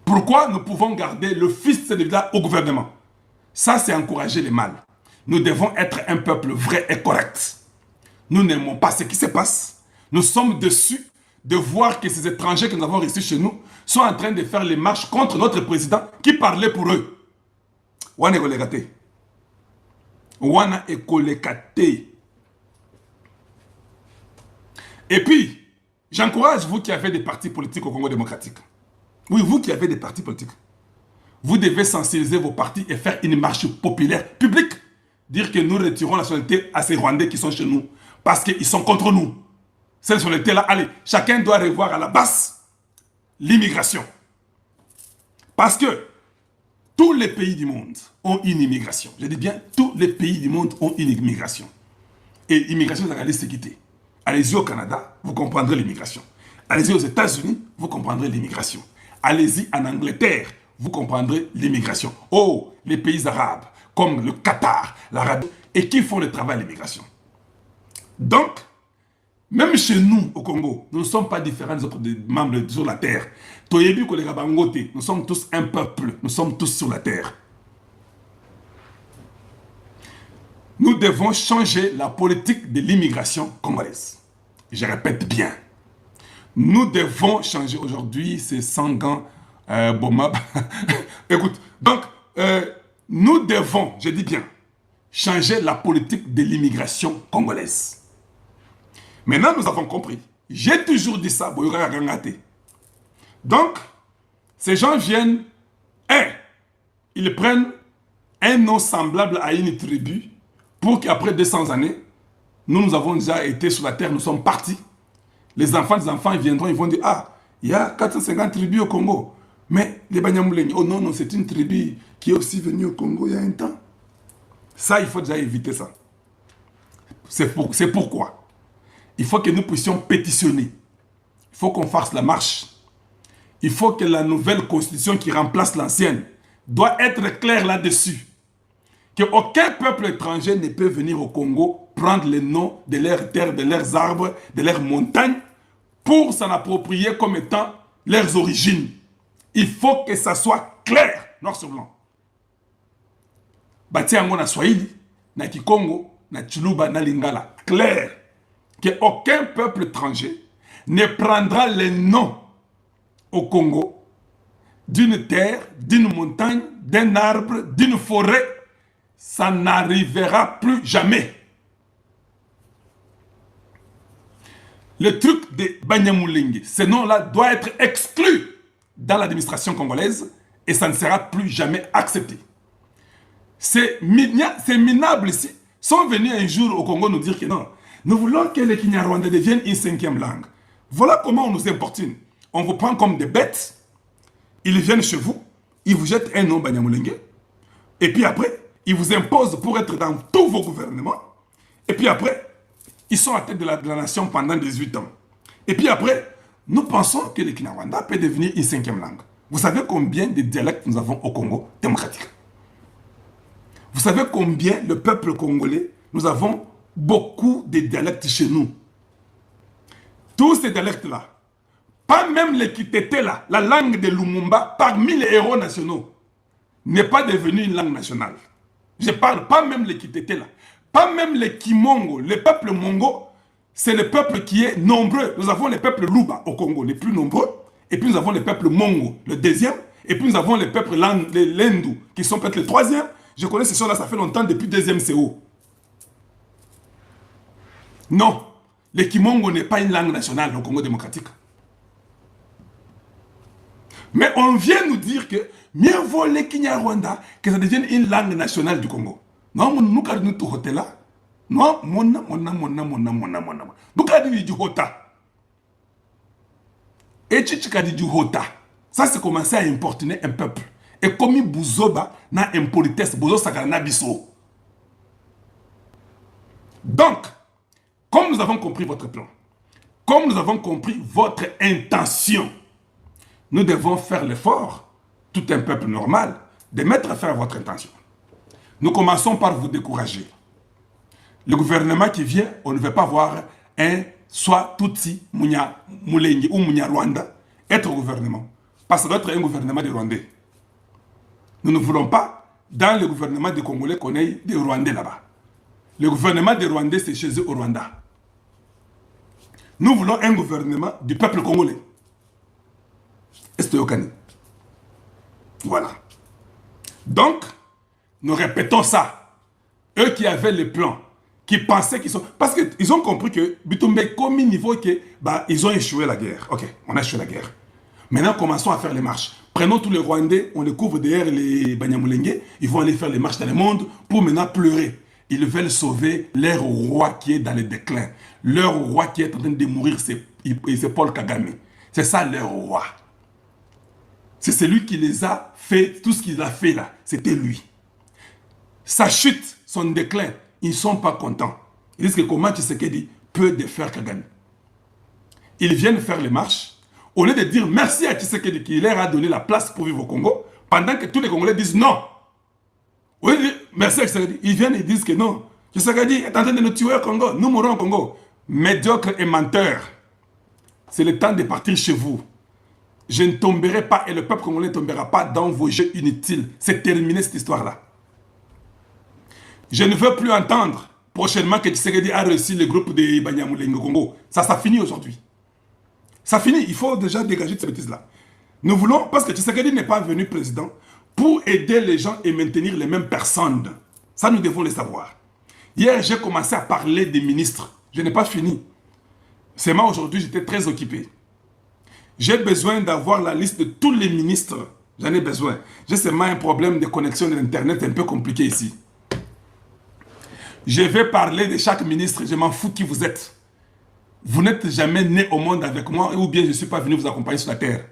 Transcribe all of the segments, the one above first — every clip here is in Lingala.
Pourquoi nous pouvons garder le fils de David au gouvernement? Ça, c'est encourager le mal. Nous devons être un peuple vrai et correct. Nous n'aimons pas ce qui se passe. Nous sommes déçus de voir que ces étrangers que nous avons reçus chez nous sont en train de faire les marches contre notre président qui parlait pour eux. Wana ekolekate. Wana ekolekate. Et puis, j'encourage vous qui avez des partis politiques au Congo démocratique. Oui, vous qui avez des partis politiques. Vous devez sensibiliser vos partis et faire une marche populaire publique. Dire que nous retirons la nationalité à ces Rwandais qui sont chez nous. Parce qu'ils sont contre nous. Cette nationalité-là, allez, chacun doit revoir à la base l'immigration. Parce que tous les pays du monde ont une immigration. Je dis bien, tous les pays du monde ont une immigration. Et l'immigration, c'est la sécurité. Allez-y au Canada, vous comprendrez l'immigration. Allez-y aux États-Unis, vous comprendrez l'immigration. Allez-y en Angleterre, vous comprendrez l'immigration. Oh, les pays arabes, comme le Qatar, l'Arabie, et qui font le travail de l'immigration. Donc, même chez nous, au Congo, nous ne sommes pas différents des autres membres sur la terre. Nous sommes tous un peuple, nous sommes tous sur la terre. Nous devons changer la politique de l'immigration congolaise. Je répète bien. Nous devons changer aujourd'hui, c'est Sangan Bomab. Écoute, donc, nous devons, je dis bien, changer la politique de l'immigration congolaise. Maintenant, nous avons compris. J'ai toujours dit ça, Boyora Gangate. Donc, ces gens viennent, ils prennent un nom semblable à une tribu pour qu'après 200 années, nous avons déjà été sur la terre, nous sommes partis. Les enfants des enfants, ils viendront, ils vont dire, ah, il y a 450 tribus au Congo. Mais les Banyamulenge, oh non, non, c'est une tribu qui est aussi venue au Congo il y a un temps. Ça, il faut déjà éviter ça. C'est pourquoi il faut que nous puissions pétitionner. Il faut qu'on fasse la marche. Il faut que la nouvelle constitution qui remplace l'ancienne doit être claire là-dessus. Qu'aucun peuple étranger ne peut venir au Congo prendre les noms de leurs terres, de leurs arbres, de leurs montagnes pour s'en approprier comme étant leurs origines. Il faut que ça soit clair, noir sur blanc. Bati yango na Swahili, na Kikongo, na Chuluba, na Lingala. Clair. Qu'aucun peuple étranger ne prendra les noms au Congo d'une terre, d'une montagne, d'un arbre, d'une forêt. Ça n'arrivera plus jamais. Le truc de Banyamulenge, ce nom-là doit être exclu dans l'administration congolaise et ça ne sera plus jamais accepté. Ces minables ici sont venus un jour au Congo nous dire que non, nous voulons que le Kinyarwanda devienne une 5e langue. Voilà comment on nous importune. On vous prend comme des bêtes, ils viennent chez vous, ils vous jettent un nom Banyamulenge, et puis après, ils vous imposent pour être dans tous vos gouvernements, et puis après, ils sont à tête de la nation pendant 18 ans. Et puis après, nous pensons que le Kinyarwanda peut devenir une 5e langue. Vous savez combien de dialectes nous avons au Congo démocratique? Vous savez combien le peuple congolais, nous avons beaucoup de dialectes chez nous. Tous ces dialectes-là, pas même les Kitete là, la langue de Lumumba, parmi les héros nationaux, n'est pas devenue une langue nationale. Je parle pas même les Kitete là. Pas même les Kimongo, le peuple Mongo, c'est le peuple qui est nombreux. Nous avons les peuples Luba au Congo, les plus nombreux. Et puis nous avons les peuples Mongo, le 2e. Et puis nous avons les peuples Lendu, qui sont peut-être le 3e. Je connais ces choses-là, ça fait longtemps, depuis 2e CO. Non, le Kimongo n'est pas une langue nationale au Congo démocratique. Mais on vient nous dire que mieux vaut le Kinyarwanda que ça devienne une langue nationale du Congo. Non, nous nous tout là. Non, mona. Nous avons du hota. Et chichikadi du hota. Ça, c'est commencer à importuner un peuple. Et comme Bouzoba na impolitesse, Bouzo Sakana Bisso. Donc, comme nous avons compris votre plan, comme nous avons compris votre intention, nous devons faire l'effort, tout un peuple normal, de mettre à faire votre intention. Nous commençons par vous décourager. Le gouvernement qui vient, on ne veut pas voir un soit Tutsi, Mounya Mulenge ou Mounya Rwanda être au gouvernement. Parce que ça doit être un gouvernement des Rwandais. Nous ne voulons pas, dans le gouvernement des Congolais, qu'on ait des Rwandais là-bas. Le gouvernement des Rwandais, c'est chez eux au Rwanda. Nous voulons un gouvernement du peuple congolais. Est-ce Voilà. Donc, nous répétons ça. Eux qui avaient le plan, qui pensaient qu'ils sont... Parce qu'ils ont compris que Bitumbe, comme niveau que, bah, ils ont échoué la guerre. Ok, on a échoué la guerre. Maintenant, commençons à faire les marches. Prenons tous les Rwandais, on les couvre derrière les Banyamulenge, ils vont aller faire les marches dans le monde pour maintenant pleurer. Ils veulent sauver leur roi qui est dans le déclin. Leur roi qui est en train de mourir, c'est Paul Kagame. C'est ça leur roi. C'est celui qui les a fait, tout ce qu'il a fait là, c'était lui. Sa chute, son déclin, ils ne sont pas contents. Ils disent que comment Tshisekedi peut défaire Kagame. Ils viennent faire les marches. Au lieu de dire merci à Tshisekedi qui leur a donné la place pour vivre au Congo, pendant que tous les Congolais disent non. Au lieu de dire merci à Tshisekedi, ils viennent et disent que non. Tshisekedi est en train de nous tuer au Congo, nous mourrons au Congo. Médiocre et menteur. C'est le temps de partir chez vous. Je ne tomberai pas et le peuple congolais ne tombera pas dans vos jeux inutiles. C'est terminé cette histoire-là. Je ne veux plus entendre prochainement que Tshisekedi a réussi le groupe de Banyamulenge au Congo. Ça finit aujourd'hui. Ça finit, il faut déjà dégager de ces bêtises-là. Nous voulons, parce que Tshisekedi n'est pas venu président pour aider les gens et maintenir les mêmes personnes. Ça, nous devons le savoir. Hier, j'ai commencé à parler des ministres. Je n'ai pas fini. C'est moi, aujourd'hui, j'étais très occupé. J'ai besoin d'avoir la liste de tous les ministres. J'en ai besoin. J'ai seulement un problème de connexion de l'Internet un peu compliqué ici. Je vais parler de chaque ministre. Je m'en fous qui vous êtes. Vous n'êtes jamais né au monde avec moi ou bien je ne suis pas venu vous accompagner sur la terre.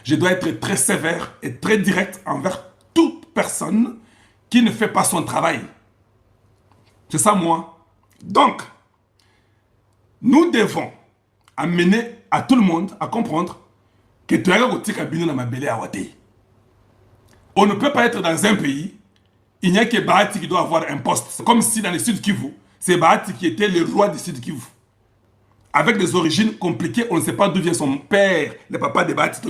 Je dois être très sévère et très direct envers toute personne qui ne fait pas son travail. C'est ça moi. Donc, nous devons amener à tout le monde à comprendre que tu as on ne peut pas être dans un pays, il n'y a que Bahati qui doit avoir un poste. C'est comme si dans le Sud Kivu, c'est Bahati qui était le roi du Sud Kivu. Avec des origines compliquées, on ne sait pas d'où vient son père, le papa de Bahati.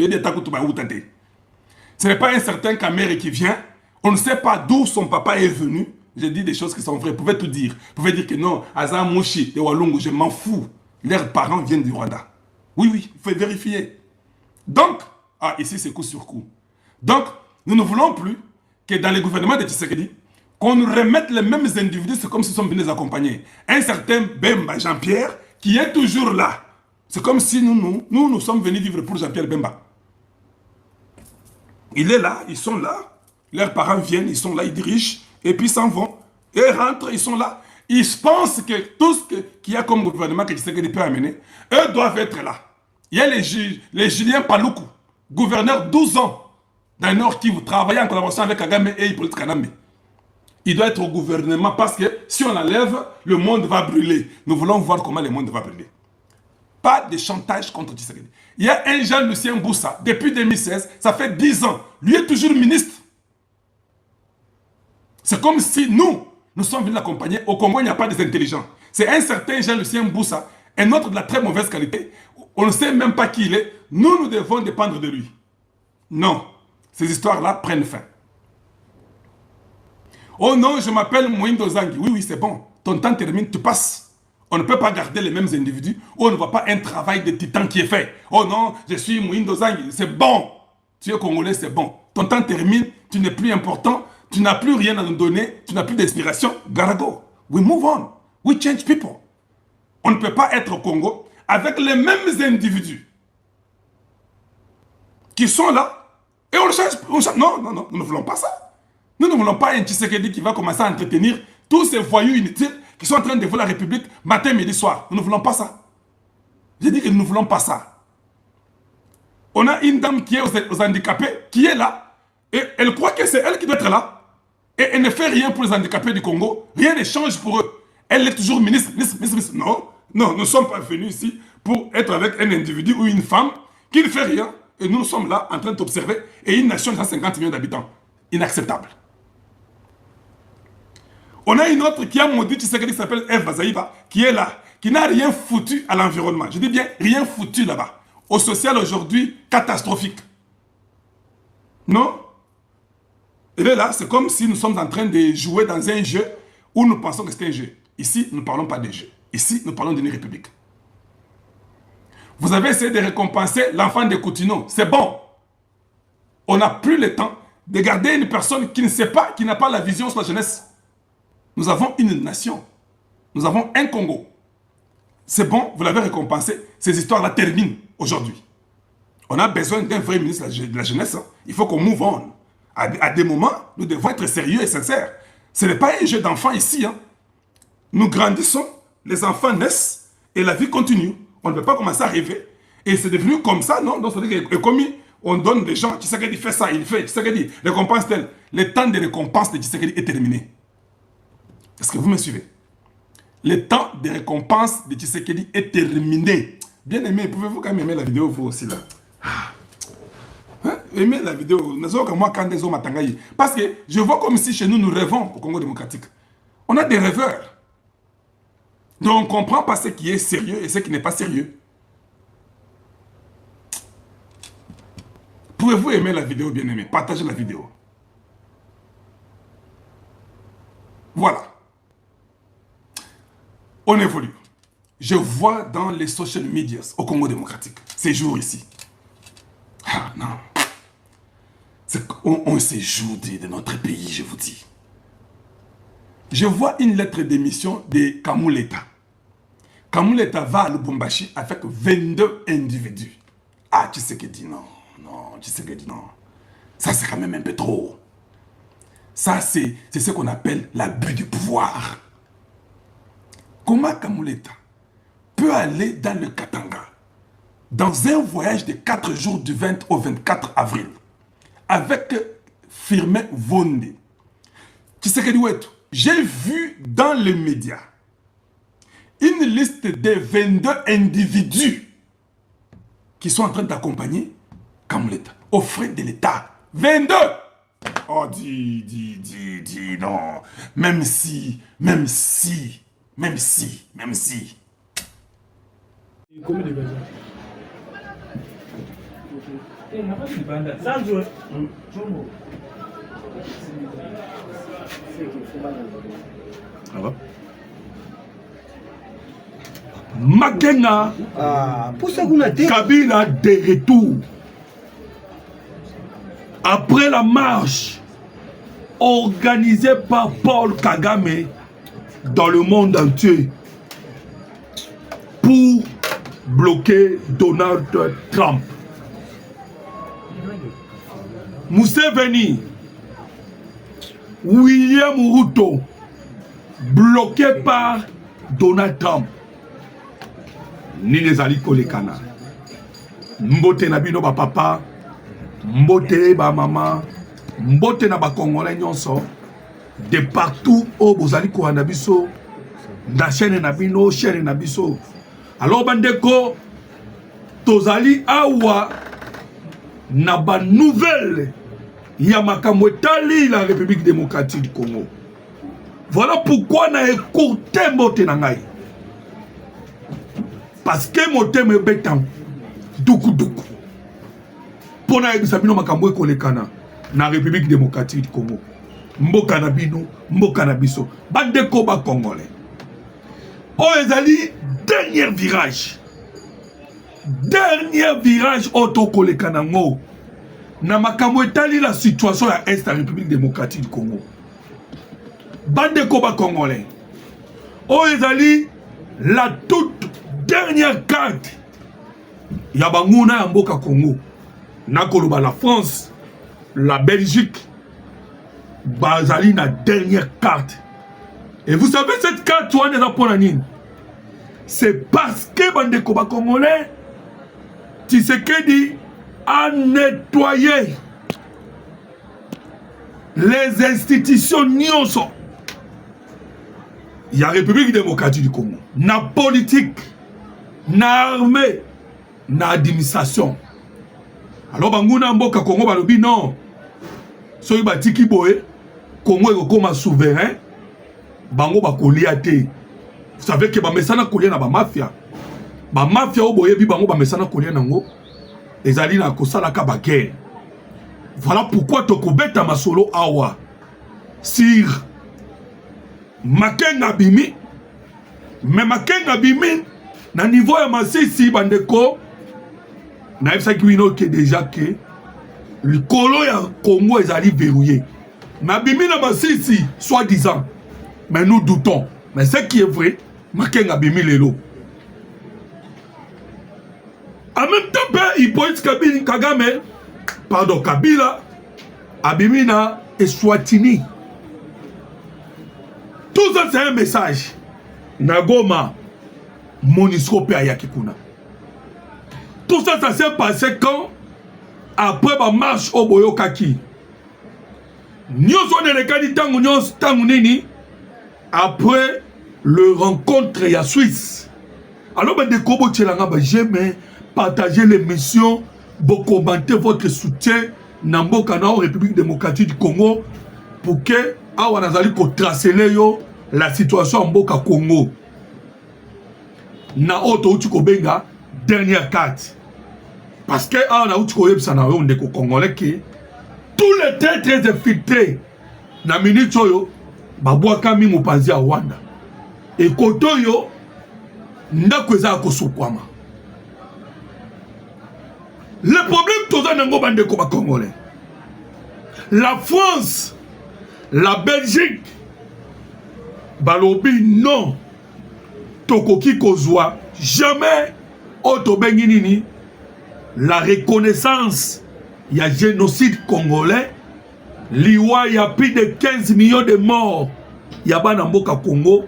Ce n'est pas un certain Kamere qui vient, on ne sait pas d'où son papa est venu. J'ai dit des choses qui sont vraies, vous pouvez tout dire. Vous pouvez dire que non, Azam Mouchi et Walungu, je m'en fous. Leurs parents viennent du Rwanda. Oui, oui, il faut vérifier. Donc, ici c'est coup sur coup. Donc, nous ne voulons plus que dans les gouvernements de Tshisekedi, qu'on nous remette les mêmes individus, c'est comme s'ils sont venus les accompagner. Un certain Bemba Jean-Pierre, qui est toujours là. C'est comme si nous sommes venus vivre pour Jean-Pierre Bemba. Il est là, ils sont là. Leurs parents viennent, ils sont là, ils dirigent, et puis s'en vont. Et rentrent, ils sont là. Ils pensent que tout ce qu'il y a comme gouvernement que Tshisekedi peut amener, eux doivent être là. Il y a les Julien Paluku, gouverneur 12 ans dans le Nord Kivu, travaillant en collaboration avec Kagame et Hippolyte Kanambe. Il doit être au gouvernement parce que si on l'enlève, le monde va brûler. Nous voulons voir comment le monde va brûler. Pas de chantage contre Tshisekedi. Il y a un Jean-Lucien Boussa, depuis 2016, ça fait 10 ans. Lui est toujours ministre. C'est comme si nous sommes venus l'accompagner. Au Congo, il n'y a pas des intelligents. C'est un certain Jean-Lucien Boussa, un autre de la très mauvaise qualité. On ne sait même pas qui il est. Nous devons dépendre de lui. Non. Ces histoires-là prennent fin. Oh non, je m'appelle Moïndo Zangi. Oui, oui, c'est bon. Ton temps termine, tu passes. On ne peut pas garder les mêmes individus. On ne voit pas un travail de titan qui est fait. Oh non, je suis Moïndo Zangi. C'est bon. Tu es Congolais, c'est bon. Ton temps termine, tu n'es plus important. Tu n'as plus rien à nous donner. Tu n'as plus d'inspiration. Garago. We move on. We change people. On ne peut pas être au Congo avec les mêmes individus qui sont là et on le change. Non, non, non, nous ne voulons pas ça. Nous ne voulons pas un Tshisekedi qui va commencer à entretenir tous ces voyous inutiles qui sont en train de voler la République matin, midi, soir. Nous ne voulons pas ça. J'ai dit que nous ne voulons pas ça. On a une dame qui est aux handicapés, qui est là, et elle croit que c'est elle qui doit être là. Et elle ne fait rien pour les handicapés du Congo. Rien ne change pour eux. Elle est toujours ministre. Non, non, nous ne sommes pas venus ici pour être avec un individu ou une femme qui ne fait rien. Et nous sommes là en train d'observer. Et une nation de 150 millions d'habitants. Inacceptable. On a une autre qui a maudit Tshisekedi qui s'appelle Eve Bazaïba, qui est là, qui n'a rien foutu à l'environnement. Je dis bien rien foutu là-bas. Au social aujourd'hui, catastrophique. Non. Il est là, c'est comme si nous sommes en train de jouer dans un jeu où nous pensons que c'est un jeu. Ici, nous ne parlons pas de jeu. Ici, nous parlons d'une république. Vous avez essayé de récompenser l'enfant de Coutinho. C'est bon. On n'a plus le temps de garder une personne qui ne sait pas, qui n'a pas la vision sur la jeunesse. Nous avons une nation. Nous avons un Congo. C'est bon, vous l'avez récompensé. Ces histoires-là terminent aujourd'hui. On a besoin d'un vrai ministre de la jeunesse. Hein. Il faut qu'on move on. À des moments, nous devons être sérieux et sincères. Ce n'est pas un jeu d'enfants ici. Hein. Nous grandissons, les enfants naissent et la vie continue. On ne peut pas commencer à rêver. Et c'est devenu comme ça, non? Donc, c'est-à-dire qu'on on donne des gens, Tshisekedi fait ça, il fait, Tshisekedi, récompense tel. Le temps de récompense de Tshisekedi est terminé. Est-ce que vous me suivez? Le temps de récompense de Tshisekedi est terminé. Bien aimé, pouvez-vous quand même aimer la vidéo, vous aussi là? Hein? Aimez la vidéo. Parce que je vois comme si chez nous, nous rêvons au Congo démocratique. On a des rêveurs. Donc on ne comprend pas ce qui est sérieux et ce qui n'est pas sérieux. Pouvez-vous aimer la vidéo, bien aimé? Partagez la vidéo. Voilà. On évolue. Je vois dans les social media au Congo démocratique, ces jours ici. Ah non. On se joue de notre pays, je vous dis. Je vois une lettre d'émission de Kamuleta. Kamuleta va à Lubumbashi avec 22 individus. Ah, tu sais que dit non. Non, tu sais que dit non. Ça, c'est quand même un peu trop. Ça, c'est ce qu'on appelle l'abus du pouvoir. Comment Kamuleta peut aller dans le Katanga, dans un voyage de 4 jours du 20 au 24 avril, avec Firmin Vonde? Tu sais que dit ouais, j'ai vu dans les médias une liste de 22 individus qui sont en train d'accompagner Kamuleta, aux frais de l'État. 22! Oh, dis, non. Même si. Combien de personnes? Ah bon? Makenga Kabila de retour. Après la marche organisée par Paul Kagame dans le monde entier pour bloquer Donald Trump. Museveni, William Ruto, bloqué par Donald Trump. Nini ezali kolekana. Mbote na bino ba papa, mbote ba mama, mbote na ba Congolais nyonso de partout au bozali ko na biso, na chaîne na bino, chaîne na biso. Alors bandeko, tozali awa na ba nouvelle ya makambo etali la République démocratique du Congo. Voilà pourquoi na écouté mbote na ngai. Parce que mon thème est béton. Doukou. Pour na ebisa bino makambo ekolekana na République démocratique du Congo. Mboka na bino, mboka na biso. Bandeko ba Congolais. Oh ezali dernier virage. Dernier virage auto kolekana ngo. Na makambo etali la situation ya Est la République démocratique du Congo. Bandeko ba Congolais. Oh ezali la toute dernière carte ya banguna ya mboka Congo. Nakoloba la France, la Belgique, bazali na dernière carte. Et vous savez cette carte on est pour la nine. C'est parce que bandeko ba Congolais Tshisekedi a nettoyé les institutions nyonso ya République démocratique du Congo. Na politique, na armée, na administration. Alors banguna mboka Congo balobi non. Soki batiki boye, Congo ekokoma souverain, bango bakolia te. Vous savez que bamesana kolia na ba mafia. Ba mafia oboye bi bango bamesana kolia nango. Ezali na kosala ka ba guerre. Voilà pourquoi Tokobeta Masolo Awa sur Makenga Bimi. Mais Makenga Bimi, na niveau ya Masisi bandeko, na efsa kiwino ke déjà que le colo ya Congo ezali verrouillé. Mais Bimi na Masisi, soi-disant. Mais nous doutons. Mais ce qui est vrai, Makenga Bimi lelo. En même temps, Hippolyte Kagame, pardon, Kabila, Abimina et Swatini. Tout ça, c'est un message. Nagoma, Monisco Yakikuna. Tout ça, ça s'est passé quand, après ma marche au Boyokaki, après le rencontre à Suisse. Alors, ben, de Kobo Tchelanga, j'aime partager l'émission, vous commenter votre soutien dans la République démocratique du Congo pour que on a tracer la situation en Boka Congo. Na auto Benga dernière carte. Parce que on a eu Congolais qui tous les traîtres infiltrés na minute yo babwa kami mopanzi à Rwanda. Et koto yo ndakweza kosukwama. Le problème tout ça nango bande ko ba Congolais. La France, la Belgique, balobi non. Tokoki kozwa jamais otobengi nini la reconnaissance il y a génocide congolais. Liwa y a plus de 15 millions de morts. Il y a bana mboka Congo.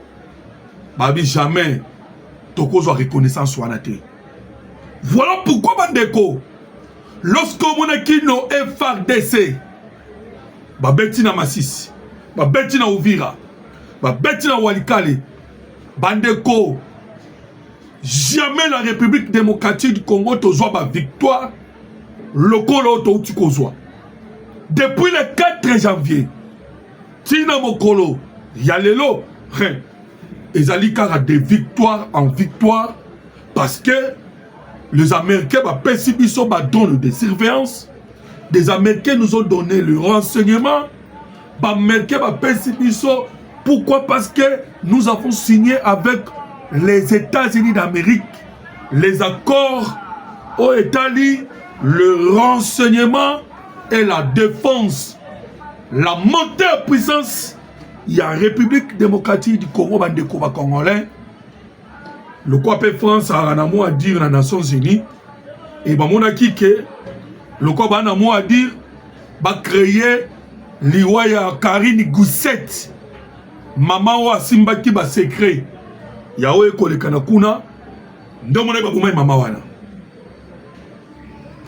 Babi jamais tokozwa reconnaissance wanate. Voilà pourquoi bandeko lorsque on a kino FRDC babeti na Masisi, babeti na Uvira, babeti na Walikale, bandeko jamais la République démocratique du Congo tozwa ba victoire lokolo to utikozwa. Depuis le 4 janvier tina mokolo yalelo ezali kaka de victoire en victoire parce que les Américains donnent des surveillances. Des Américains nous ont donné le renseignement. Les Américains pourquoi? Parce que nous avons signé avec les États-Unis d'Amérique les accords aux États-Unis, le renseignement et la défense. La montée en puissance, il y a la République démocratique du Congo, bandeko congolais. Le quoi peut France a un mot à dire dans les Nations Unies. Et bah mon aki que le quoi a un mot à dire va créer l'Iwaya Karine Gousset. Maman wa simba ki ba secret. Yawe ko le kanakuna. Ndo mona ba buma mama wana.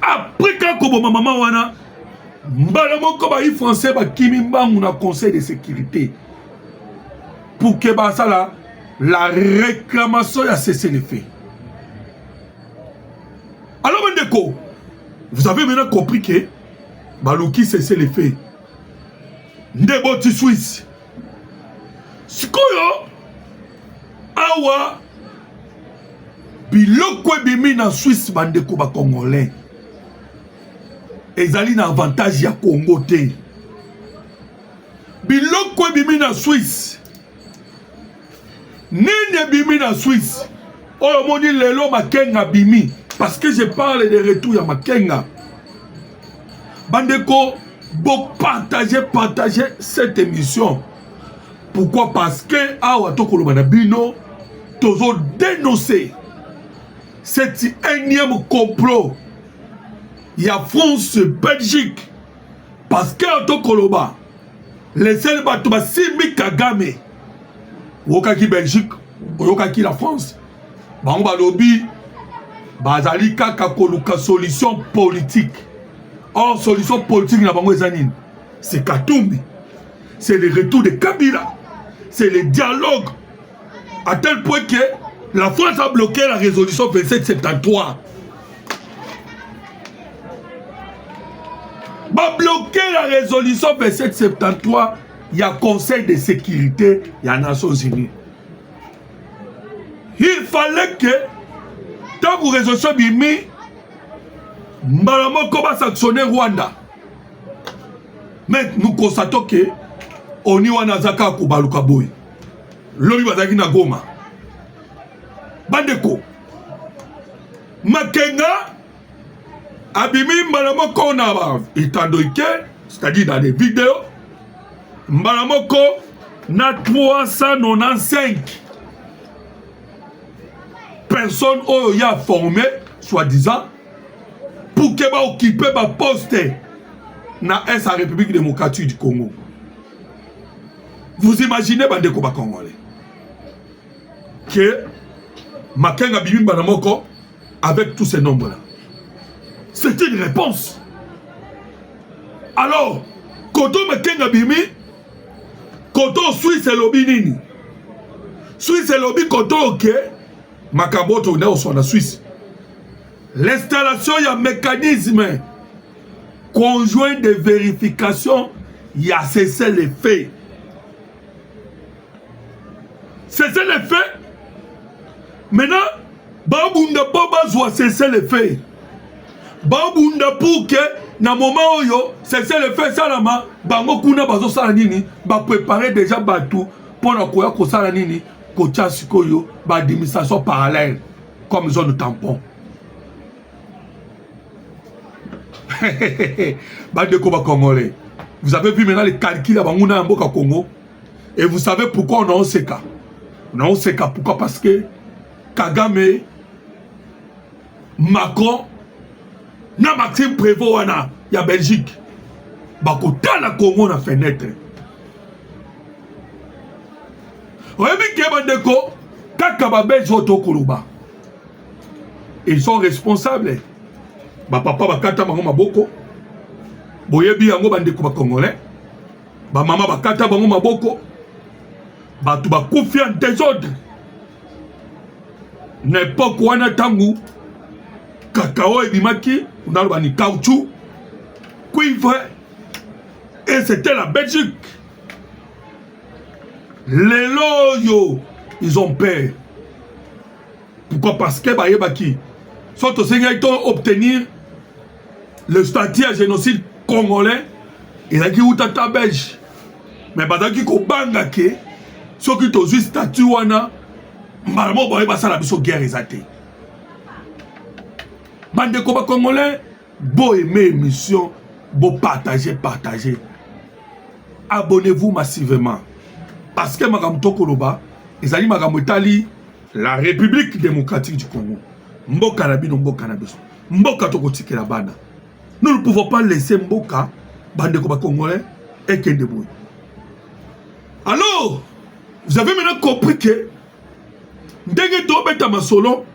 Après quand ko mama wana mbala moko ba yi français ba kimi mbangu na conseil de sécurité. Pour que ba ça là la réclamation a cessé les faits. Alors, Mendeko, vous avez maintenant compris que Balouki cessé les faits. Ndeboti Suisse. Sikoyo, awa, biloko bimi na Suisse, bandeko ba Congolais. Ezali na avantage ya Congo te. Biloko bimi na Suisse. Nene bimi na Suisse. Oh mon dit lelo Makenga bimi. Parce que je parle de retour à Makenga. Bandeko, bon partager cette émission. Pourquoi? Parce que awa tokolo banabino tozo dénoncer cet énième complot. Il y a France, Belgique. Parce que tokoloba les seuls batuba Simi Kagame. Okaki Belgique, Okaki la France. Bamba lobby, bazali kaka koluka solution politique. Or solution politique na bango ezanine. C'est Katumbi. C'est le retour de Kabila. C'est le dialogue. À tel point que la France a bloqué la résolution 2773. Va bloquer la résolution 2773. Il y a Conseil de sécurité, il y a Nations Unies. Il fallait que, tant que résolution bimi, Mbalamoko va sanctionner Rwanda. Mais nous constatons que on y a zaka kubaluka boy. Lori bazaki na Goma. Bandeko. Makenga abimi mbalamoko na ba itandoike, c'est-à-dire dans les vidéos. Mbalamoko na 395 personnes oyo ya formé, soi-disant, pour que ba occuper ba poste na la République démocratique du Congo. Vous imaginez bandeko ba Congolais que Makenga Bimi Banamoko avec tous ces nombres-là. C'était une réponse. Alors, quand on Makenga Bimi, quand on Suisse et lobby nini, Suisse et lobby quand on ok, Makaboto on est en Suisse. L'installation, il y a un mécanisme conjoint de vérification, il y a cessé les faits. Cessez les faits. Maintenant, Babunda Boba doit cesser les faits. Babunda pour que, dans le moment où cesser les faits, salama, Bango Kuna Bazo Salanini, va préparer déjà Batou pour la Koya Kosalanini, Kocha Sikoyo, d'administration parallèle, comme zone de tampon. Bandeko ba Congolais. Vous avez vu maintenant les calculs à Bangouna Mboka Congo. Et vous savez pourquoi on a un CK. On a un CK. Pourquoi? Parce que Kagame, Macron, na Maxime Prévost, il y a Belgique. Bakota la Congo na fenêtre. Vous avez vu que Bandeko, Kakaba Belge Otokoluba. Ils sont responsables. Ba papa bakata bango maboko. Boyebi yango bandeko ba Congolais. Ba mama bakata bango maboko. Ba tu ba kufi en désordre. N'importe quoi na tangu. Cacao et bimaki, on a le caoutchouc. Cuivre. Et c'était la Belgique. Les loyaux, ils ont peur. Pourquoi? Parce que ba yebaki. Soit au Seigneur obtenir le statut à génocide congolais, il a dit où t'as belge. Mais pendant qu'il banga que, ceux qui ont juste statut wana, malheureusement, on va la guerre exatée. Bande de combat congolais, beau aimer émission, beau partager. Abonnez-vous massivement. Parce que Magamto Koloba, ils allaient Magamotali, la République démocratique du Congo. Mboka Nabino, Mboka Nabiso. Mboka Tokotike la banda. Nous ne pouvons pas laisser Mboka, bande de Congolais, et Kendeboui. Alors, vous avez maintenant compris que, dès que tu as Masolo,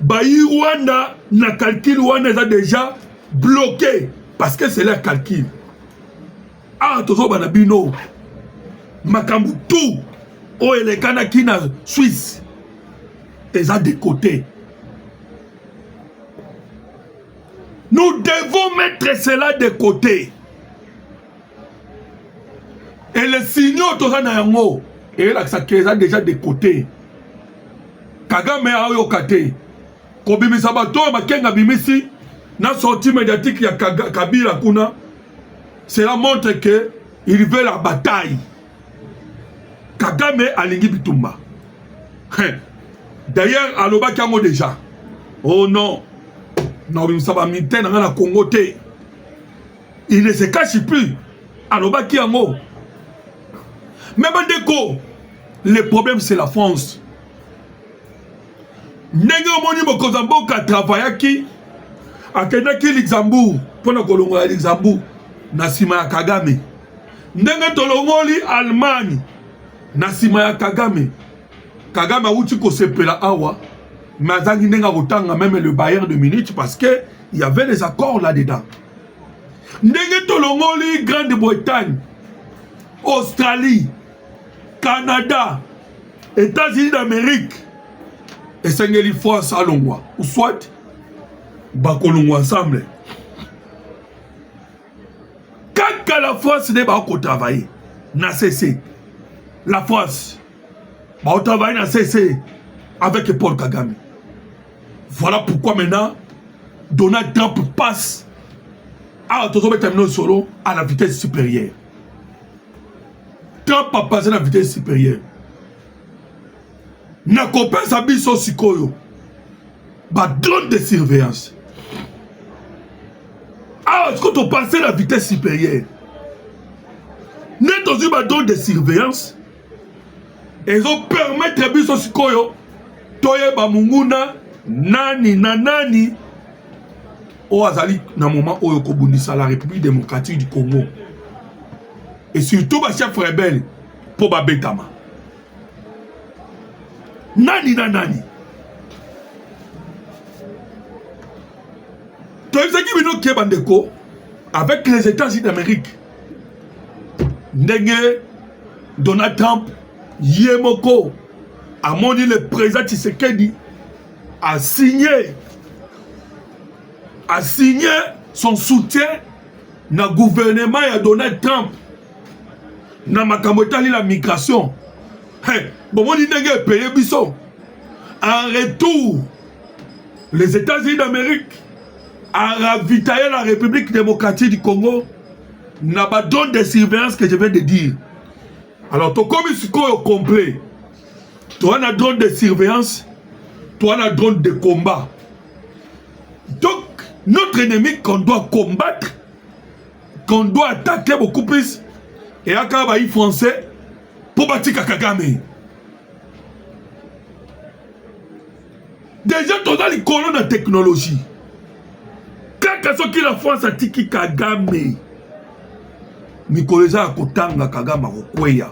Bayi Rwanda, na calcul Rwanda est déjà bloqué. Parce que c'est leur calcul. Ah, Tozo Banabino, Makambu, tout, oh, et les Kanakina Suisse, ils ont des côtés. Nous devons mettre cela de côté. Et les signaux Tozanayango, et là, ça qu'ils ont déjà de côté. Kagame a yokate. Kobimi Sabato, Makenga Bimisi, na sortie médiatique, il y a Kabila Kuna. Cela montre que il veut la bataille. Kagame a lingi Bitumba. D'ailleurs, à l'Oba Kango déjà. Oh non. Non, Congo. Il ne se cache plus. Alors, mais Bandeko, le problème c'est la France. Nengo Moni Mokozambo qui a travaillé qui a Kenaki Luxembourg pour le Colombo Luxembourg, Nassima Kagame. Nengo Tolongoli Allemagne, Nassima Kagame. Kagame a outi ko sepela awa. Mais même le Bayern de Munich parce qu'il y avait des accords là-dedans. Ndenge Tolongoli, Grande-Bretagne, Australie, Canada, États-Unis d'Amérique, et Sengeli France à Longwa, ou soit, Bakolongwa ensemble. Quand la France n'est pas au travail, n'a cessé. La France, au travail n'a cessé avec Paul Kagame. Voilà pourquoi maintenant, Donald Trump passe Ah, toujours terminé solo à la vitesse supérieure. Trump a passé à la vitesse supérieure. Na copain Sabiso Sikoyo. Bah, drone de surveillance. Ah, est-ce que tu passes à la vitesse supérieure? N'est dans une drone de surveillance. Ils ont permis à Sabiso Sikoyo. Toye Bamunguna, Nani, Nanani. Au Azali, dans le moment où il y a la République démocratique du Congo. Et surtout, le chef rebelle, pour Babetama. Nani, Nanani. Tu as vu ce qui vient de Bandeko avec les États-Unis d'Amérique. Ndenge, Donald Trump, Yemoko, a montré le président Tshisekedi, a signé son soutien dans le gouvernement de Donald Trump dans la migration. Bon, on dit que payer Bisson. En retour, les États-Unis d'Amérique ont ravitaillé la République démocratique du Congo dans la zone de surveillance que je viens de dire. Alors, tu as comme un complet. Tu as un drone de surveillance, tu as un drone de combat. Donc, notre ennemi qu'on doit combattre, qu'on doit attaquer beaucoup plus, et à Kabaï français pour bâtir Kagame. Déjà, tu as les colonnes de technologie. Quand ce la France a tiki Kagame, Nikoleza Akotanga Kagame Rokweya,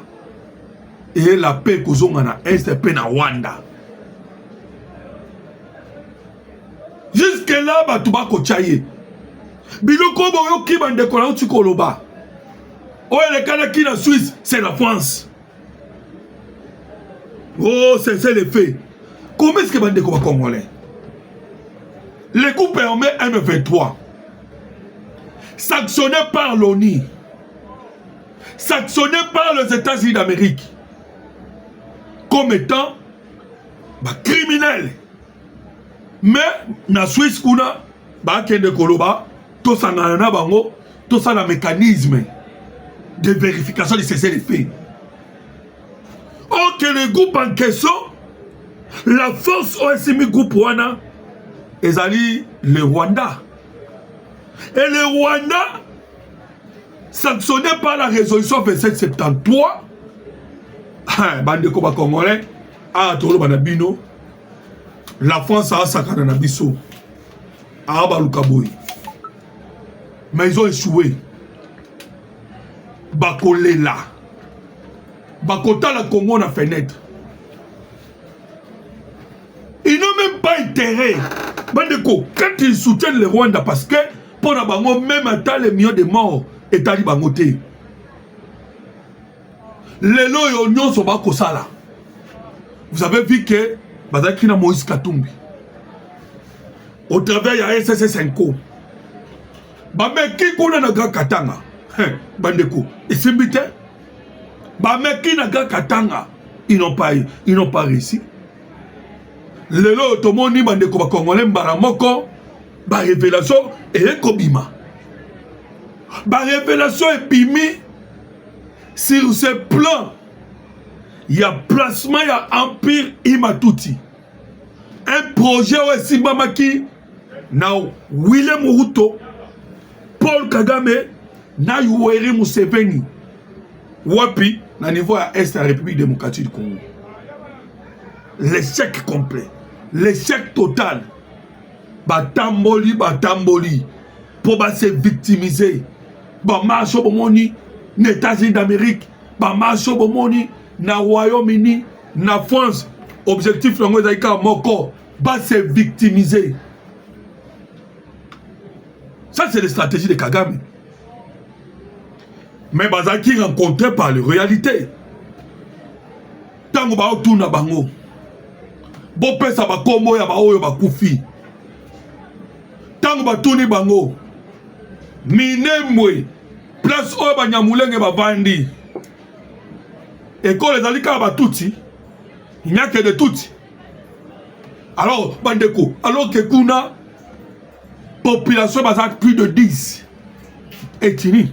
et la paix qu'on a na Est et na Rwanda. Jusque là, Batouba Kochaye. Biloko Boyo qui bande de Tukoloba. Oh, le Canada qui est en Suisse, c'est la France. Oh, c'est les faits. Comment est-ce que bande de Congolais? Le coup permet M23. Sanctionné par l'ONU. Sanctionné par les États-Unis d'Amérique. Comme étant criminel. Mais, na Suisse, kuna, kende koloba, tout ça n'a bango, tout ça n'a mécanisme de vérification de cesser les faits. Or que le groupe en question, la force OSMI groupe Wana, ils allaient le Rwanda. Et le Rwanda, sanctionné par la résolution 2773, bande koba congolais, tolo banabino, la France a sakana na biso, a balukaboy. Mais ils ont échoué. Bakolela. Bakota la Congo na fenêtre. Ils n'ont même pas intérêt. Bandeko, quand ils soutiennent le Rwanda, parce que pour la bango, même à les millions de morts, et tali bangote. Les lois et oignons sont pas comme ça là. Vous avez vu que Bazaki na Moïse Katumbi. Au travers il y a SSS5. Bameki kuna na Grand Katanga. Bandeko. Et c'est bité. Bameki na Grand Katanga. Ils n'ont pas réussi. Les lois automoni bandeko ba Congolais mbaramoko. Ba révélation et kobima. Ba révélation et bimi. Sur ce plan, il y a placement, il y a Empire Imatuti. Un projet où Simbamaki, na William Ruto, Paul Kagame, na Yoweri Museveni. Wapi, na niveau à Est de la République démocratique du Congo. L'échec complet. L'échec total. Batamboli. Pour se victimiser. Marche au moni. Les États-Unis d'Amérique, marche au moni. Na Royaume-Uni, na France, objectif lango zaika moko, se victimiser. Ça c'est la stratégie de Kagame. Mais bazaki rencontré par la réalité. Tango ba otuna bango. Bo pesa ba kombo ya ba oyo ba kufi. Tango ba tuni bango. Minemwe place oyo ba nyamulenge ba vandi. École ezalika ba tuti, il n'y a que de tuti. Alors, bandeko, alors que kuna population basa plus de 10. ethnies.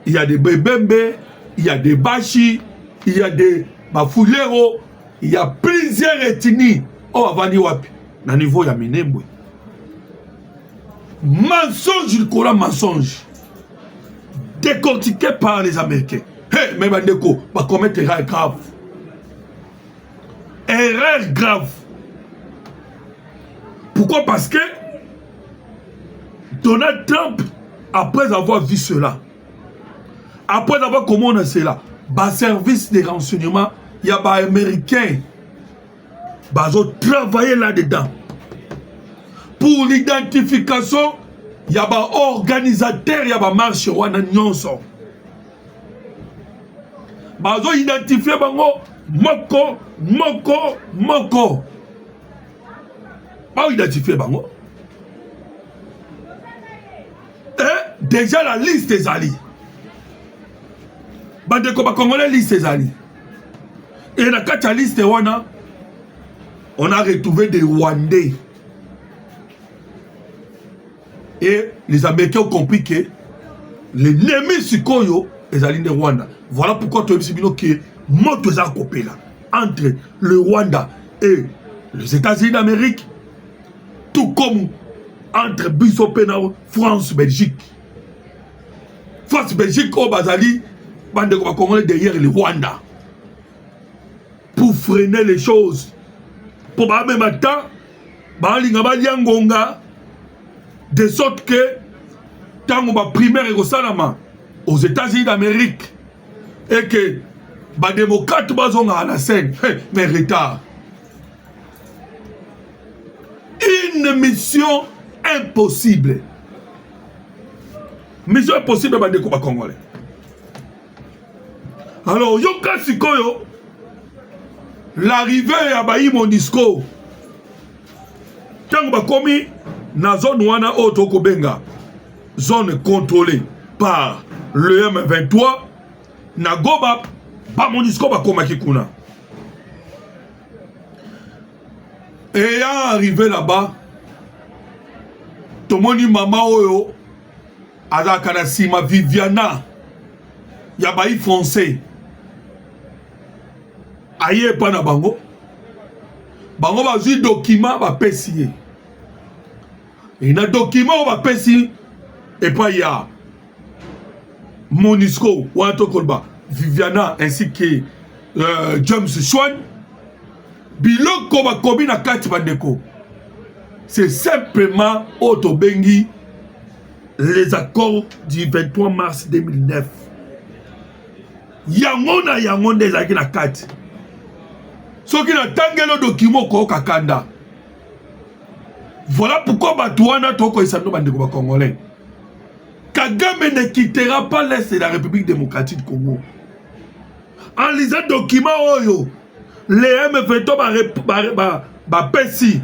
Il y a des Bebembe, il y a des Bashi, il y a des Bafulero, il y a plusieurs ethnies. Oh, avant wapi, na niveau ya Minembwe. Mensonge, le Coran mensonge. Décortiqué par les Américains. Hey, mais Bandeko, va commettre erreur grave. Erreur grave. Pourquoi? Parce que Donald Trump, après avoir vu cela, après avoir commandé cela, bas service de renseignement, il y a des Américains qui ont travaillé là-dedans. Pour l'identification, il y a des organisateurs, il y a des marches, il y a des nyonso. Ils ont identifié moko. Ils ont identifié bango. Et déjà la liste des alliés. Bandeko ba Congolais liste des alliés. Et dans la liste on a retrouvé des Rwandais. Et les Américains ont compris que l'ennemi Sikoyo est allié de Rwanda. Voilà pourquoi tu as vu que moto est coupé là entre le Rwanda et les États-Unis d'Amérique, tout comme entre Bissopena, France, Belgique. France, Belgique, au Bazali, bande Congolais derrière le Rwanda. Pour freiner les choses. Pour même matin, de sorte que, tant que primaire et aux États-Unis d'Amérique, et que les démocrates sont à la scène, mais retard. Une mission impossible. Mission impossible pour les Congolais. Alors, Yoka Sikoyo, l'arrivée à Baï Monisco, tant que commis dans la zone wana Otoko Benga, zone contrôlée par le M23, na Goba, ba Monisco ba komaki kuna. Et arrivé là-bas, tomoni mama oyo, azaka na sima Viviana, ya bayi foncé. Aye pa na bango. Bango ba zi document ba pesiye. Et na document ba pesi et pas ya Monisco ou Antokolba, Viviana ainsi que James Chouan. Biloko ba kobi na kati bandeko. C'est simplement Otobengi les accords du 23 mars 2009. Yangona yangonde ezaki na kati. Soki na tangelo document ko kakanda. Voilà pourquoi Batouana toko isano bandeko ba Congolais. Kagame ne quittera pas l'Est de la République démocratique du Congo. En lisant le document oyo, les M23 ba pesi.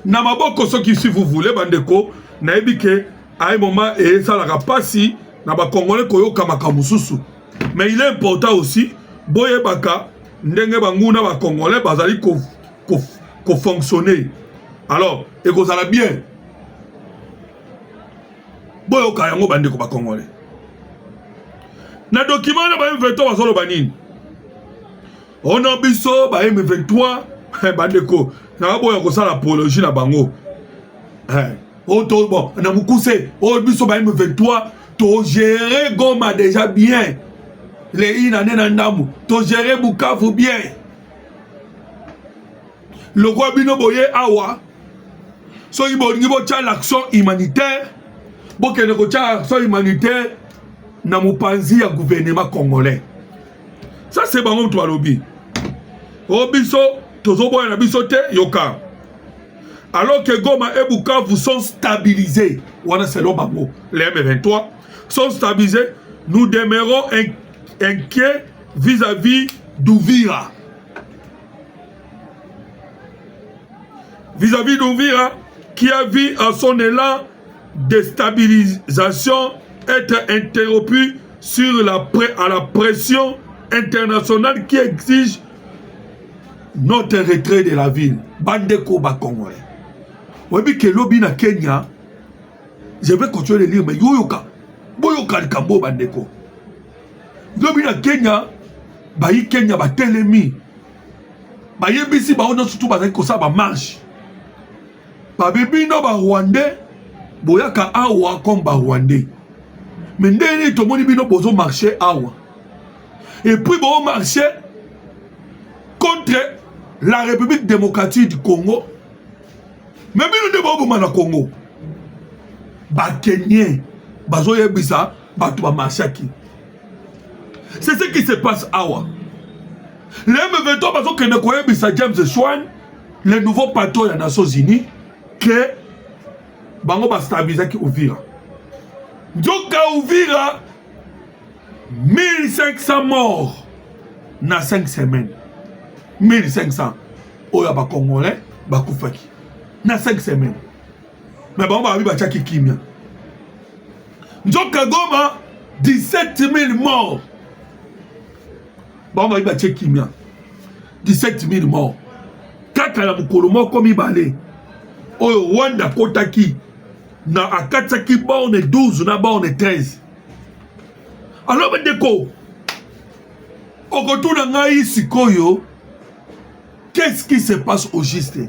Namaboko soki si vous voulez bandeko, naebike à un moment et ça la pasi na ba Congolais koyo kamaka mususu. Mais il est important aussi boye baka ndenge banguna ba Congolais bazali ko fonctionner. Alors, et que ça va bien. Boyo kayango bandeko ba Congolais. Na document na ba M23 basolo banini. On a biso ba M23 bandeko na boyo ko sala apologie na bango. Bon, na mukuse o biso ba M23 to gérer Goma déjà bien. Les inane ndamu to gérer Bukavu bien. Le roi bino boye awa. So il faut l'action humanitaire. Pour que l'action humanitaire n'a pas ya gouvernement congolais. Ça c'est bon toi lobby. Obiso tozobo na bisote yoka. Alors que Goma et Bukavu sont stabilisés. Wana selon bango les M23 sont stabilisés, nous demeurons inquiets vis-à-vis d'Ouvira. Vis-à-vis d'Ouvira, qui a vu à son élan de stabilisation être interrompu sur à la pression internationale qui exige notre retrait de la ville. Bandeko Bakongolais. Oui, que lobby na Kenya, je vais continuer de lire, mais yoyoka, boyo kalikambo bandeko. Lobi na Kenya, bayi Kenya ba telemi. Bayi bisi ba ona surtout bazaki ko sa ba marche. Ba bibi no ba Rwandais, boyaka awa comme ba Rwandais. Mais ndeni to moni bino bozo marcher awa. Et puis bon marcher contre la République démocratique du Congo. Mais bino de bo na Congo. Ba Kenyien, bazo yebisa, ba to ba marchaki. C'est ce qui se passe awa. Les M23 bazo que ne koye bisa James Swan, le nouveau patron des Nations Unies, que bango ba stabiliser ki Uvira. Djoka Uvira 1500 morts na 5 semaines. 1500 oya ba Congolais ba kufaki na 5 semaines. Mais bango ba ba chaki kimia. Djoka Goma 17 000 morts. Bango ba chaki kimia. 17 000 morts. Kaka la mukolo moko mibale. Oyo Rwanda kotaki na akataki borne 12 na borne 13. Alors bandeko, okotuna ngai sikoyo, qu'est-ce qui se passe au juste?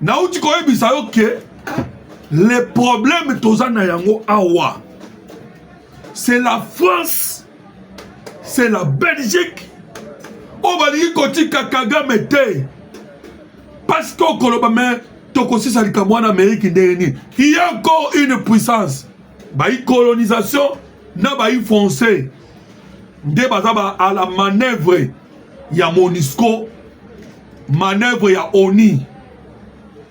Na uti koyebisa yo ke les problèmes tozana yango awa. C'est la France, c'est la Belgique. On va dire kotika Kagame te. Parce qu'on kolobame tokosi salika en Amérique ndeni. Il y a encore une puissance. Baï colonisation na baï foncé. Nde bazaba à la manœuvre ya MONUSCO, manœuvre ya ONI.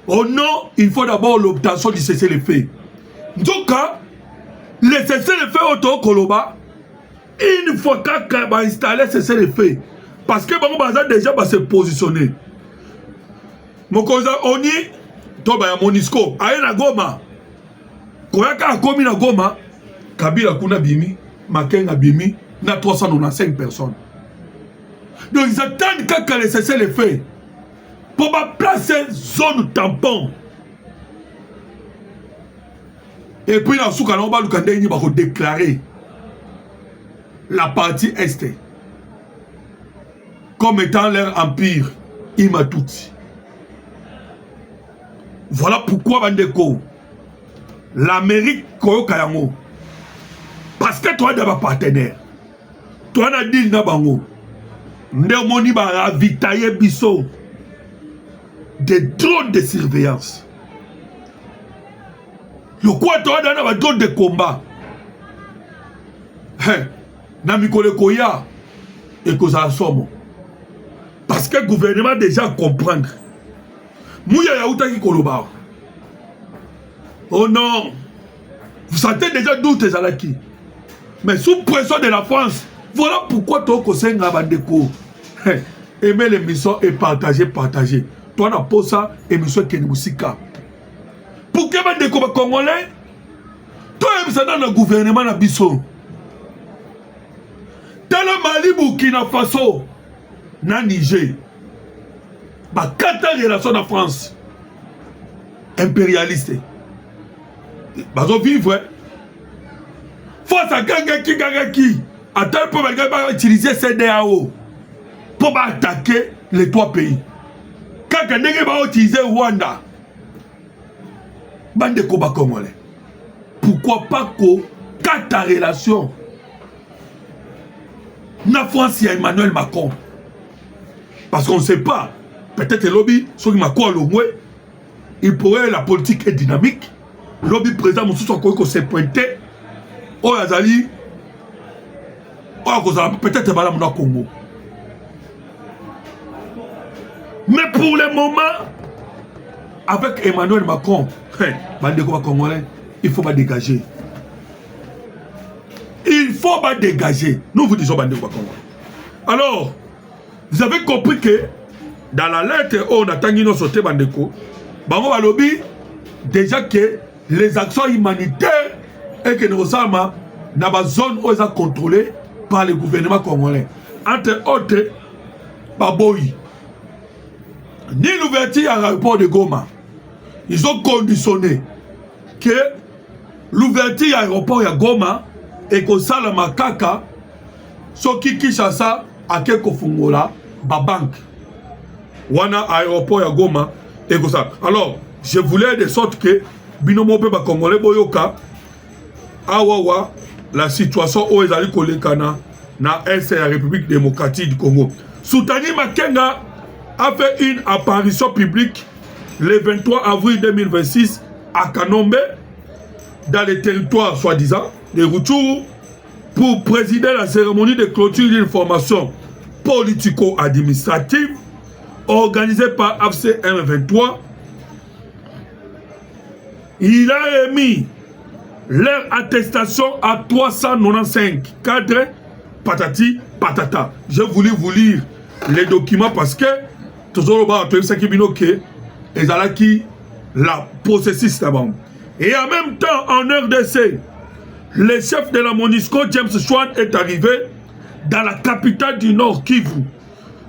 Oh non, il faut d'abord l'obtention du cessez-le-feu. Donc, le cessez-le-feu auto koloba, une fois qu'on va installer cessez-le-feu, parce que bon baza déjà va se positionner. Mokoza ONI toba ya MONUSCO aye na Goma. Koyaka akomi na Goma, Kabila kuna bimi, Makenga bimi, na 395 personnes. Donc ils attendent quand le cessez-le-feu pour placer zone tampon. Et puis dans ce cas on va nous déclarer la partie est comme étant leur empire Imatouti. Voilà pourquoi bandeko l'Amérique koyoka yango. Parce que toi d'abord partenaire. Toi na dit na bango. Nde moni ba ravitailler biso des drones de surveillance. Le quoi toi dans ba drone de combat. Hein, na mikole koya et koza somo. Parce que le gouvernement déjà comprendre. Mouya yaouta ki koloba. Oh non. Vous sentez déjà d'où tes alaki. Mais sous pression de la France, voilà pourquoi toi kosenga bandeko. Aimer l'émission et partager. Toi na posa émission Kenmusika. Pour que bandeko ba congolais, toi ça dans le gouvernement na biso. Dans le Mali, Burkina Faso, na Niger. Bah, 4 relations de France impérialiste. Bah, ils vivent. Face à Gangaki, à tel point qu'ils vont utiliser CDAO pour attaquer les 3 pays. Quand ils vont utiliser Rwanda, bande de combat congolais. Pourquoi pas que 4 relations na France et Emmanuel Macron? Parce qu'on ne sait pas. Peut-être le lobby, ceux qui m'ont le moins, il pourrait, la politique est dynamique. Le lobby président, mon soutien, qu'on s'est pointé. Oh, Azali. Oh, peut-être madame dans Congo. Mais pour le moment, avec Emmanuel Macron, il faut pas dégager. Il faut pas dégager. Nous vous disons, alors, vous avez compris que dans la lettre, on a tangué nos sautés bandeko. Bango balobi déjà que les actions humanitaires et que nous sommes dans la zone où ils sont contrôlés par le gouvernement congolais. Entre autres, Baboyi. Ni l'ouverture à l'aéroport de Goma. Ils ont conditionné que l'ouverture ya aéroport ya Goma ekosalama kaka soki Kinshasa ake kofungola ba banque wana aéroport ya Goma ekosala. Alors je voulais de sorte que binomo pe ba congolais boyoka awawa la situation où ezali kolekana na est la République démocratique du Congo. Soutani Makenga a fait une apparition publique le 23 avril 2026 à Kanombe, dans les territoires soi-disant de Rutshuru, pour présider la cérémonie de clôture d'une formation politico-administrative organisée par AFC M23. Il a émis leur attestation à 395 cadres, patati, patata. J'ai voulu vous lire les documents parce que toujours la processus d'abord. Et en même temps, en RDC, le chef de la MONUSCO, James Schwan, est arrivé dans la capitale du Nord Kivu,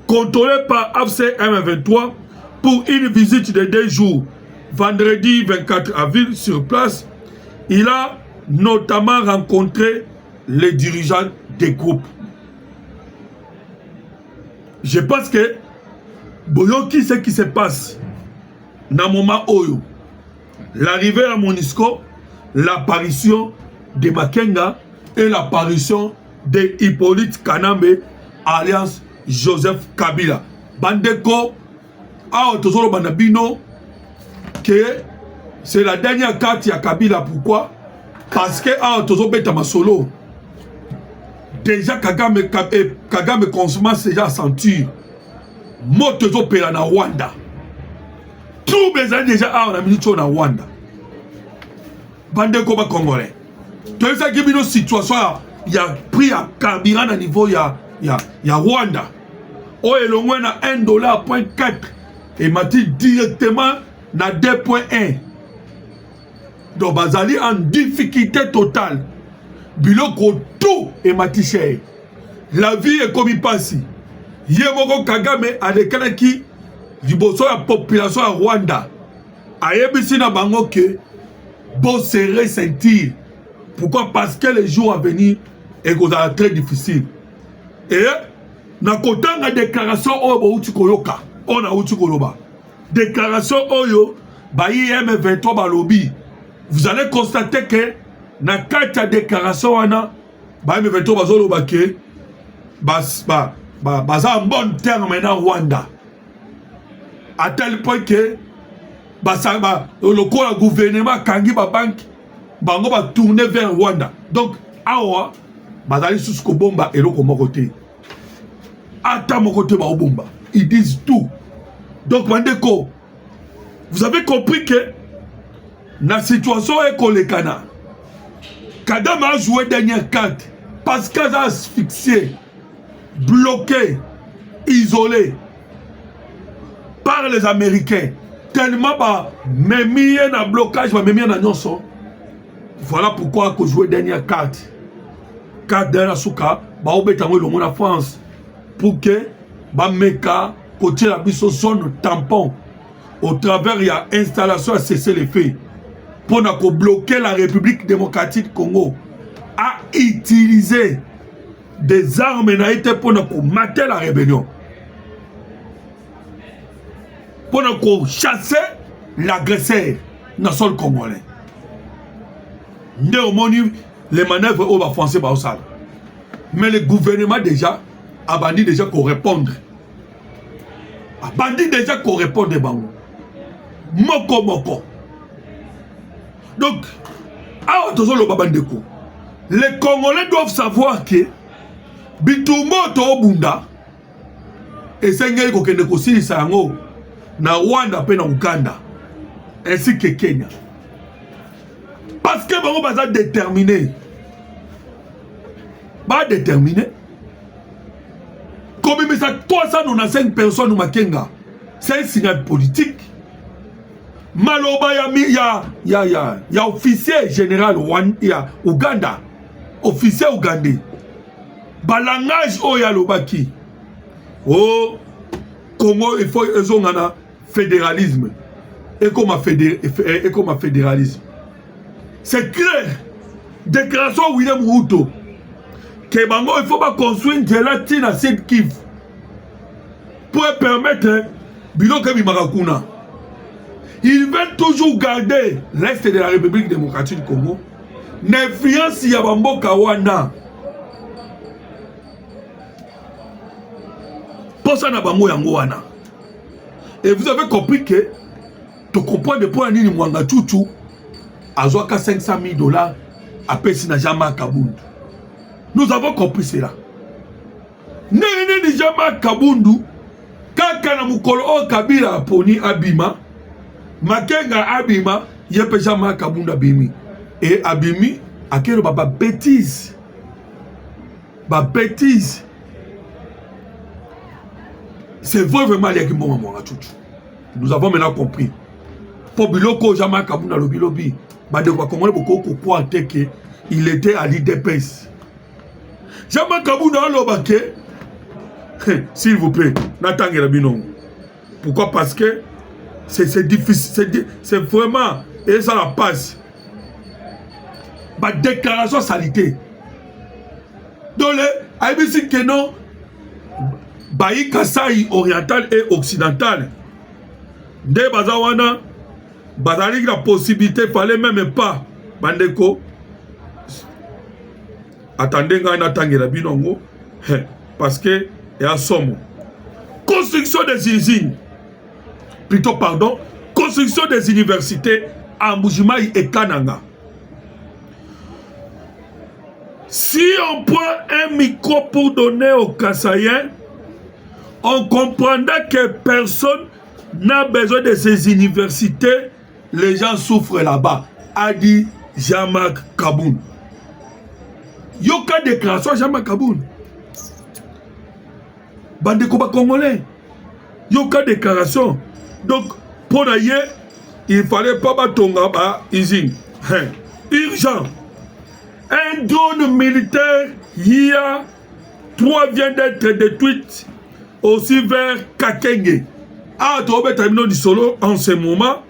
contrôlée par AFC M23, pour une visite de 2 jours. Vendredi 24 avril, sur place, il a notamment rencontré les dirigeants des groupes. Je pense que Boyoki, ce qui se passe dans le moment où l'arrivée à MONUSCO, l'apparition de Makenga et l'apparition de Hippolyte Kanambe, alliance Joseph Kabila. Bandeko, a Otozolo Banabino, que c'est la dernière carte à Kabila. Pourquoi? Parce que a Otozolo Betamasolo, déjà Kagame consomme déjà ceinture. Motozo pela na Rwanda. Tout besoin déjà a on a mis na Rwanda. Bande ko ba congolais. To ça qui bino situation il y a prix à carburant à niveau ya Rwanda. O elongwe na $1.4 et mati directement na 2.1. Donc bazali en difficulté totale. Biloko tout et mati cher. La vie est comme il passe. Yemoko Kagame a déclaré qui liboso la population à Rwanda a yebisi na bango que bon serrer sentir. Pourquoi? Parce que les jours à venir est très difficile. Et na kotanga déclaration oyo uti koyoka on a uti koloba déclaration oyo ba IM23 ba lobby. Vous allez constater que na kata déclaration wana ba IM23 bazoloba ke baza en bon terme maintenant Rwanda. À tel point que le gouvernement kangi ba banque bango ba tourner vers Rwanda. Donc awa bazali susko bomba eloko moko te. Ata moko te ba bomba. Ils disent tout. Donc bandeko, vous avez compris que la situation est kolekana. Kagame a joué dernière carte parce qu'il a asphyxié, bloqué, isolé par les Américains. Tellement même un blocage, même un annonce. Voilà pourquoi il a joué dernière carte. Carte de la souka, la France. Pour que Meka, côté la zone tampon, au travers il y a installation à cesser les faits. Pour bloquer la République démocratique du Congo, à utiliser des armes pour mater la rébellion. Pour chasser l'agresseur dans le sol congolais. Les manœuvres au français baosal. Mais le gouvernement déjà a bandit déjà qu'on répondre. A bandit déjà qu'on répondre bango. Moko moko. Donc, les Congolais doivent savoir que Bitumbo to Bunda et Sengel kokende kosilisa yango na Rwanda pe na Uganda ainsi que Kenya. Parce que bango baza déterminé. Ba déterminé. Comme il y a 395 personnes au Makenga, c'est un signal politique. Maloba il y a officier général Uganda, officier ougandais. Balangage oya lobaki. Oh Congo il faut un fédéralisme. Et comme fédéralisme. C'est clair. Déclaration William Ruto. Que bango, il faut pas construire une gélatine à cette kiff. Pour permettre Biloka Bimarakuna. Ils veulent toujours garder l'Est de la République démocratique du Congo. L'influence Yabambo Kawana. Pour ça, Nabango Yangoana. Et vous avez compris que tu comprends de points ni Mwanga Chouchou à 500 000 $ à Pessina Jama Kabundu. Nous avons compris cela. Nene Jama Kabundu, Kakana Mukolo O Kabila Poni Abima, Makenga Abima, Yepe Jama Kabundu Abimi. Et Abimi, à quel baba bêtise. Ba bêtise. C'est vraiment les qui m'ont Nous avons maintenant compris. Pour Biloko Jama Kabunda Lobi, il était à l'IDPS. Jama Kabunda Lobake, s'il vous plaît, n'attendez pas non. Pourquoi? Parce que c'est difficile, c'est vraiment, et ça la passe. Ma déclaration salité. Donc, les que non. Baï Kasaï oriental et occidental. Dès Bazawana, Bazalik la possibilité, fallait même pas. Bandeko. Attendez, n'attendez la binongo. Parce que, il y a somme. Construction des usines. Plutôt, pardon. Construction des universités à Mbujimaï et Kananga. Si on prend un micro pour donner aux Kassaïens, on comprendra que personne n'a besoin de ces universités. Les gens souffrent là-bas. A dit Jean-Marc Kaboun. Yoka déclaration Jean-Marc Kaboun. Bande combat congolais. Yoka déclaration. Donc, pour d'ailleurs, il ne fallait pas battre usine. Urgent. Un drone militaire, hier, 3 viennent d'être détruits. Aussi vers Kakenge. À Solo, en ce moment,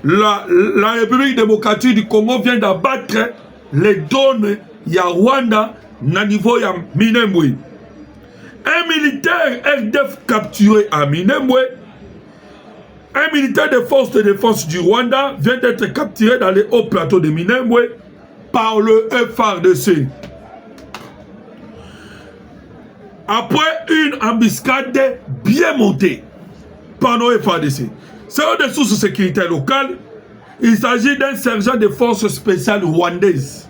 la République démocratique du Congo vient d'abattre les drones ya Rwanda na niveau ya Minembwe. Un militaire RDF capturé à Minembwe. Un militaire des forces de défense du Rwanda vient d'être capturé dans les hauts plateaux de Minembwe par le FARDC. Après une embuscade bien montée par nos FARDC. Selon des sources sécuritaires locales, il s'agit d'un sergent de forces spéciales rwandaises.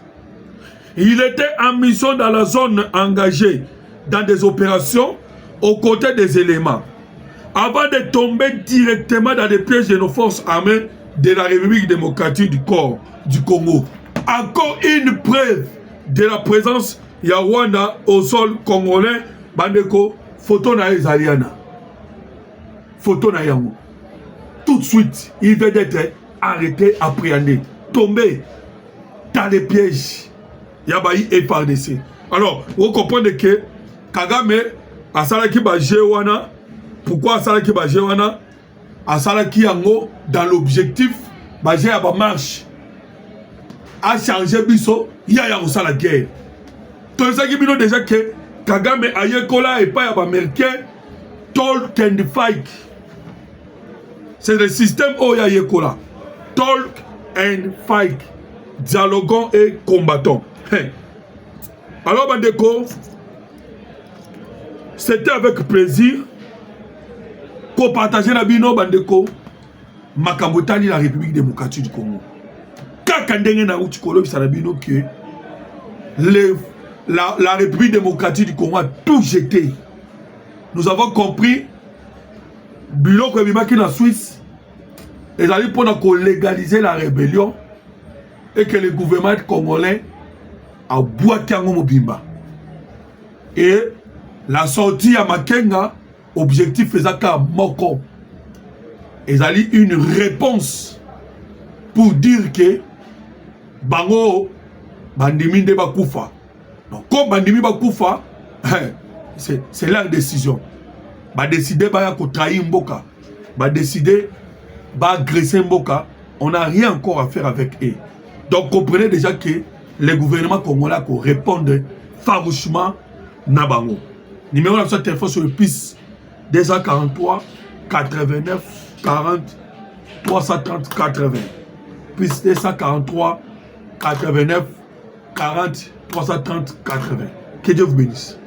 Il était en mission dans la zone engagée dans des opérations aux côtés des éléments, avant de tomber directement dans les pièges de nos forces armées de la République démocratique du Congo. Encore une preuve de la présence de Rwanda au sol congolais. Bandeko, photo na Ezaliana. Photo na Yango. Tout de suite, il vient d'être arrêté, appréhendé, tombé dans les pièges. Yabaï et FARDC. Alors, vous comprenez que Kagame a salaki ba Jewana. Pourquoi a salaki ba Jewana? A salaki Yango dans l'objectif ba Jeaba marche. A changé biso, yaya au la guerre. Tout ça qui dit déjà que Kagame ayekola et pas américain talk and fight. C'est le système Oya Yekola. Talk and fight. Dialoguons et combattons. Alors Bandeko, c'était avec plaisir qu'on partageait la bino Bandeko Makambotani la République démocratique du Congo. Kakandenge na utikolo bisala bino que la République démocratique du Congo a tout jeté. Nous avons compris, Bilo Kwebimaki na Suisse, ils allaient pour légaliser la rébellion et que le gouvernement congolais a boité en Mobimba. Et la sortie à Makenga, objectif faisait qu'à Moko. Ils allaient une réponse pour dire que Bango, Bandimi de Bakoufa. Donc, comme Bandimi Bakoufa, c'est leur décision. Ba décider ba trahir Mboka. Ba décider ba agresser Mboka. On n'a rien encore à faire avec eux. Donc comprenez déjà que le gouvernement congolais peut répondre farouchement Nabango. Numéro de téléphone sur le plus 243 89 40 330 80. Plus 243 89 40 330 80. Que Dieu vous bénisse.